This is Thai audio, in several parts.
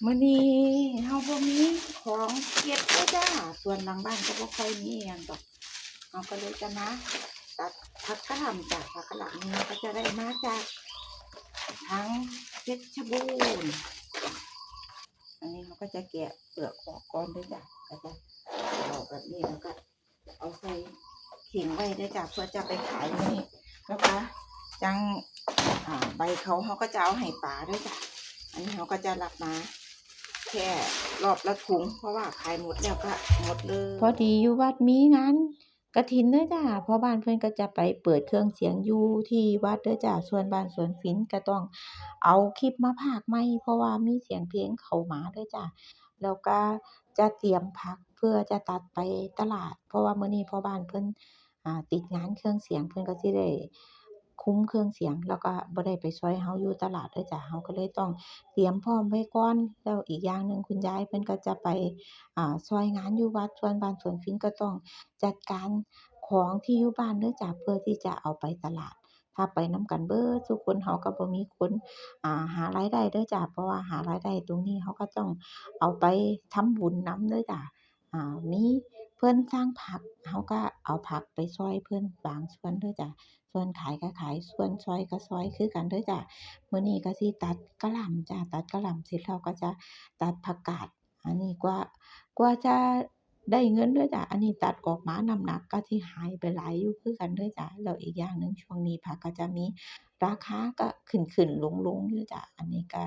มื้อนี้เฮาบ่มีของเก็บเด้อจ้าส่วนหลังบ้านก็บ่ค่อยมีอิหยังดอกเฮาก็เลยจะมาตัดผักกะหล่ำจ้ะผักกะหล่ำนี่ก็จะได้มาจากทางเพชรบูรณ์อันนี้เขาก็จะแกะเปลือกออกก่อนเด้อจ้ะก็จะเอาแบบนี้แล้วก็เอาใส่เข่งไว้เด้อจ้ะเพื่อจะไปขายมื้อนี้นะคะจังใบเขาก็จะเอาให้ปลาเด้อจ้ะอันนี้เขาก็จะรับมาแค่รอบละถุงเพราะว่าขายหมดแล้วก็หมดเลยพอดีอยู่วัดมีงานกฐินเด้อจ้าพ่อบ้านเพิ่นก็จะไปเปิดเครื่องเสียงอยู่ที่วัดเด้อจ้าส่วนบ้านสวนฝิ่นก็ต้องเอาคลิปมาพากย์ใหม่เพราะว่ามีเสียงเพลงเข้ามาเด้อจ้าแล้วก็จะเตรียมผักเพื่อจะตัดไปตลาดเพราะว่ามื้อนี้พ่อบ้านเพิ่นติดงานเครื่องเสียงเพิ่นก็สิได้คุมเครื่องเสียงแล้วก็บ่ได้ไปช่วยเราอยู่ตลาดเด้อจ้าเราก็เลยต้องเตรียมพร้อมไว้ก่อนแล้วอีกอย่างหนึ่งคุณยายเพิ่นก็จะไปช่วยงานอยู่วัดส่วนบ้านสวนฝิ่นก็ต้องจัดการของที่อยู่บ้านเด้อจ้าเพื่อที่จะเอาไปตลาดถ้าไปนำกันเบิดซุคนเราก็บ่มีคนหารายได้เด้อจ้าเพราะว่าหารายได้ตรงนี้เราก็ต้องเอาไปทำบุญนำเด้อจ้ามีเพิ่นสั่งผักเราก็เอาผักไปช่วยเพิ่นบางส่วนเด้อจ้าส่วนขายก็ขายส่วนช่วยก็ช่วยคือกันเด้อจ้ามื้อนี้ก็สิตัดกะหล่ำจ้าตัดกะหล่ำเสร็จแล้วก็จะตัดผักกาดอันนี้กว่าจะได้เงินเด้อจ้าอันนี้ตัดออกมาน้ำหนักก็สิหายไปหลายอยู่คือกันเด้อจ้าแล้วอีกอย่างหนึ่งช่วงนี้ผักก็จะมีราคาก็ขึ้นๆลงๆอยู่จ้าอันนี้ก็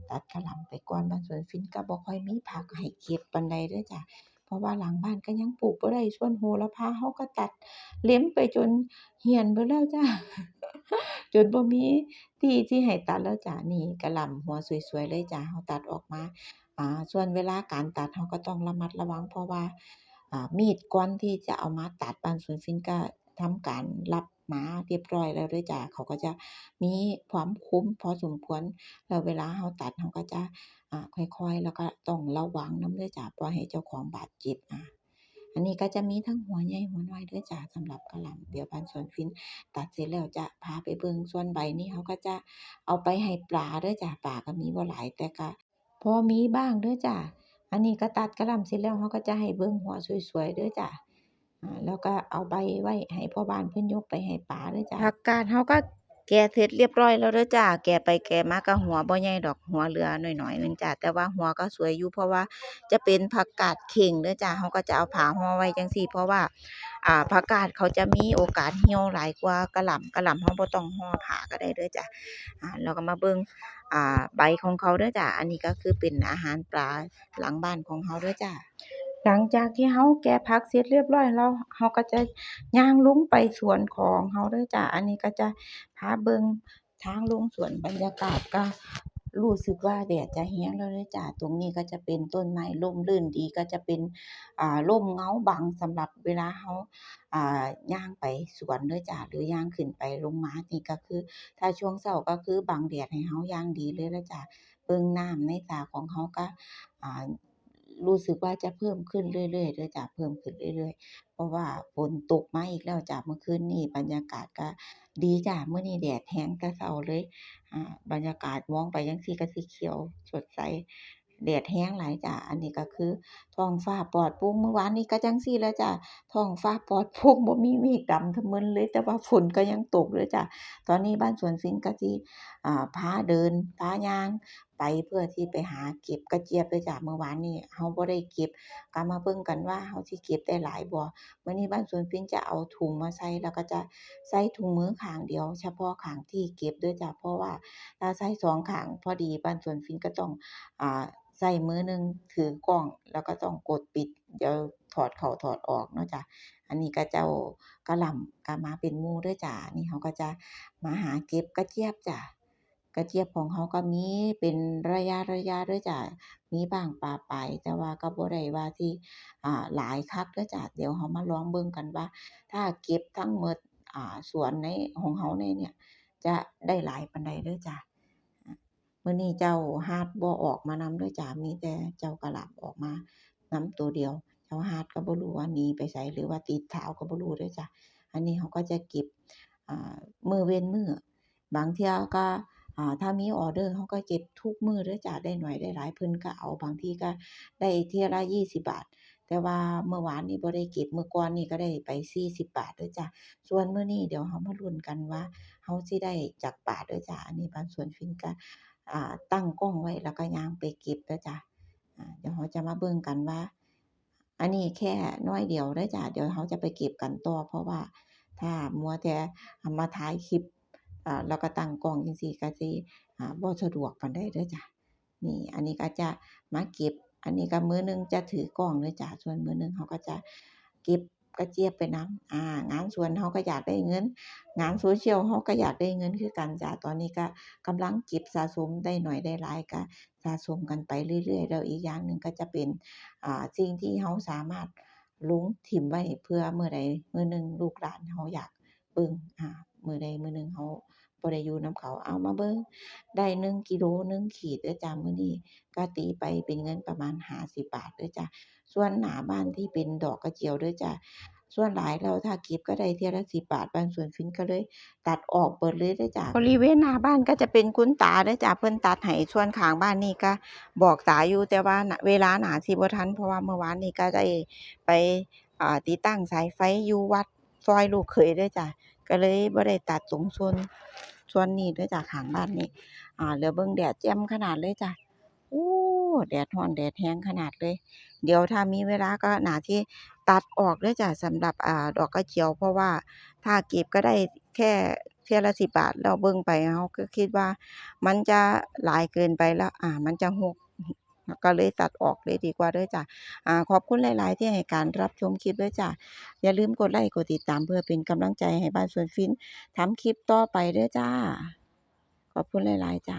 ตัดกะหล่ำไปก่อนบ้านสวนฝิ่นก็บ่ค่อยมีผักให้เก็บปานใดเด้อจ้าเพราะว่าหลังบ้านก็ยังปลูกบ่ได้ส่วนโหระพาเราก็ตัดเล็มไปจนเหี่ยนเบิดแล้วจ้าจนบ่มีที่ที่ให้ตัดแล้วจ้านี่กะหล่ำหัวสวยๆเลยจ้าเราตัดออกมา ส่วนเวลาการตัดเราก็ต้องระมัดระวังเพราะว่ามีดก่อนที่จะเอามาตัดบ้านสวนฝิ่นก็ทำการรับมาเรียบร้อยแล้วเด้อจ้ะเขาก็จะมีความคมพอสมควรแล้วเวลาเราตัดเราก็จะค่อยๆแล้วก็ต้องระวังนำเด้อจ้ะบ่ให้เจ้าของบาดเจ็บอันนี้ก็จะมีทั้งหัวใหญ่หัวน้อยเด้อจ้ะสำหรับกะหล่ำเดี๋ยวบ้านสวนฝิ่นตัดเสร็จแล้วจะพาไปเบิ่งส่วนใบนี้เขาก็จะเอาไปให้ปลาเด้อจ้ะปลาก็มีบ่หลายแต่ก็พอมีบ้างเด้อจ้ะอันนี้ก็ตัดกะหล่ำเสร็จแล้วเขาก็จะให้เบิ่งหัวสวยๆเด้อจ้ะแล้วก็เอาใบไว้ให้พ่อบ้านเพิ่นยกไปให้ปลาเด้อจ้ะผักกาดเราก็แกะเสร็จเรียบร้อยแล้วเด้อจ้ะแกะไปแกะมาก็หัวบ่ใหญ่ดอกหัวเหลือน้อยๆหนึ่งจ้ะแต่ว่าหัวก็สวยอยู่เพราะว่าจะเป็นผักกาดเข่งเด้อจ้ะเราก็จะเอาผ้าห่อไว้จังซี้เพราะว่าผักกาดเขาจะมีโอกาสเหี่ยวหลายกว่ากะหล่ำกะหล่ำเราบ่ต้องห่อผ้าก็ได้เด้อจ้ะแล้วก็มาเบิ่งใบของเขาเด้อจ้ะอันนี้ก็คือเป็นอาหารปลาหลังบ้านของเราเด้อจ้ะหลังจากที่เราแกะผักเสร็จเรียบร้อยแล้วเราก็จะย่างลงไปสวนของเราเด้อจ้ะอันนี้ก็จะพาเบิ่งทางลงสวนบรรยากาศก็รู้สึกว่าแดดจะแรงแล้วเด้อจ้ะตรงนี้ก็จะเป็นต้นไม้ร่มรื่นดีก็จะเป็นร่มเงาบังสำหรับเวลาเราย่างไปสวนเด้อจ้ะหรือย่างขึ้นไปลงมานี่ก็คือถ้าช่วงเช้าก็คือบังแดดให้เราอย่างดีเลยเด้อจ้ะเบิ่งน้ำในสระของเราก็อ่ารู้สึกว่าจะเพิ่มขึ้นเรื่อยๆเด้อจ้ะเพิ่มขึ้นเรื่อยๆเพราะว่าฝนตกมาอีกแล้วจ้ะเมื่อคืนนี้บรรยากาศก็ดีจ้ะมื้อนี้แดดแรงแต่เช้าเลยบรรยากาศมองไปจั่งซี้ก็สิเขียวสดใสแดดแรงหลายจ้ะอันนี้ก็คือท้องฟ้าปลอดโปร่งเมื่อวานนี้ก็จั่งซี้แหละจ้ะท้องฟ้าปลอดโปร่งบ่มีเมฆดำทะมึนเลยแต่ว่าฝนก็ยังตกเลยจ้ะตอนนี้บ้านสวนฝิ่นก็สิพาเดินพาย่างไปเพื่อที่ไปหาเก็บกระเจี๊ยบเด้อจ้ะเมื่อวานนี้เราบ่ได้เก็บก็มาเบิ่งกันว่าเราสิเก็บได้หลายบ่มื้อนี้บ้านสวนฝิ่นจะเอาถุงมาใส่แล้วก็จะใส่ถุงมือข้างเดียวเฉพาะข้างที่เก็บเด้อจ้ะเพราะว่าถ้าใส่สองข้างพอดีบ้านสวนฝิ่นก็ต้องอ่าใช้มือหนึ่งถือกล้องแล้วก็ต้องกดปิดเดี๋ยวถอดเข้าถอดออกเนาะจ้ะอันนี้ก็เจ้ากะหล่ำก็มาเป็นหมู่เด้อจ้ะอันนี้เราก็จะมาหาเก็บกระเจี๊ยบจ้ะกระเจี๊ยบของเราก็มีเป็นระยะๆเด้อจ้ะมีบ้างปะปายแต่ว่าก็บ่ได้ว่าสิหลายคักเด้อจ้ะเดี๋ยวเรามาลองเบิ่งกันว่าถ้าเก็บทั้งหมดสวนในของเราในเนี่ยจะได้หลายปานใดเด้อจ้ะมื้อนี้เจ้าฮาดบ่ออกมานำเด้อจ้ะมีแต่เจ้ากะหล่ำออกมานำตัวเดียวเจ้าฮาดก็บ่รู้ว่าหนีไปไสหรือว่าติดเท้าก็บ่รู้เด้อจ้ะอันนี้เราก็จะเก็บมื้อเว้นมื้อบางเที่ยก็ ถ้ามีออเดอร์เขาก็เก็บทุกมื้อเด้อจ้ะได้น้อยได้หลายเพิ่นก็เอาบางทีก็ได้เที่ยละ20บาทแต่ว่าเมื่อวานนี้บ่ได้เก็บมื้อก่อนนี้ก็ได้ไป40บาทเด้อจ้ะส่วนมื้อนี้เดี๋ยวเรามาลุ้นกันว่าเราสิได้จักบาทเด้อจ้ะอันนี้บ้านสวนฝิ่นก็ตั้งกล้องไว้แล้วก็ย่างไปเก็บเด้อจ้ะเดี๋ยวเราจะมาเบิ่งกันว่าอันนี้แค่น้อยเดียวเด้อจ้ะเดี๋ยวเราจะไปเก็บกันต่อเพราะว่าถ้ามัวแต่มาถ่ายคลิปแล้วก็ตั้งกล้องจังซี้ก็สิบ่สะดวกปานใดเด้อจ้ะนี่อันนี้ก็จะมาเก็บอันนี้ก็มื้อหนึ่งจะถือกล้องเด้อจ้ะส่วนมื้อหนึ่งเราก็จะเก็บกระเจี๊ยบไปนำงานสวนเราก็อยากได้เงินงาน social เราก็อยากได้เงินคือกันจ้ะตอนนี้ก็กำลังเก็บสะสมได้น้อยได้หลายก็สะสมกันไปเรื่อยๆแล้วอีกอย่างหนึ่งก็จะเป็นสิ่งที่เราสามารถลงถิ้มไว้เพื่อมื้อใดมื้อหนึ่งลูกหลานเราอยากเบิ่งมื้อใดมื้อหนึ่งเราบ่ได้อยู่นำเขาเอามาเบิ่งได้1กิโล1ขีดเด้อจ้ะมื้อนี้ก็ตีไปเป็นเงินประมาณ50บาทเด้อจ้ะส่วนหน้าบ้านที่เป็นดอกกระเจียวเด้อจ้ะส่วนหลายแล้วถ้าเก็บก็ได้เที่ยละ10บาทบ้านสวนฝิ่นก็เลยตัดออกเบิดเลยเด้อจ้ะบริเวณหน้าบ้านก็จะเป็นคุณตาเด้อจ้ะเพิ่นตัดให้ส่วนข้างบ้านนี่ก็บอกตาอยู่แต่ว่าเวลาน่าสิบ่ทันเพราะว่าเมื่อวานนี้ก็ได้ไปติดตั้งสายไฟอยู่วัดซอยลูกเขยเด้อจ้ะก็เลยบ่ได้ตัดตรงส่วนนี้เด้อจ้ะข้างบ้านนี่แล้วเบิ่งแดดแจ่มขนาดเลยจ้ะโอ้แดดร้อนแดดแรงขนาดเลยเดี๋ยวถ้ามีเวลาก็น่าสิตัดออกเด้อจ้ะสำหรับดอกกระเจียวเพราะว่าถ้าเก็บก็ได้แค่เที่ยละ10บาทแล้วเบิ่งไปเราก็คิดว่ามันจะหลายเกินไปแล้วมันจะหกก็เลยตัดออกเลยดีกว่าเด้อจ้ะขอบคุณหลายๆที่ให้การรับชมคลิปเด้อจ้ะอย่าลืมกดไลก์กดติดตามเพื่อเป็นกำลังใจให้บ้านสวนฝิ่นทำคลิปต่อไปเด้อจ้าขอบคุณหลายๆจ้ะ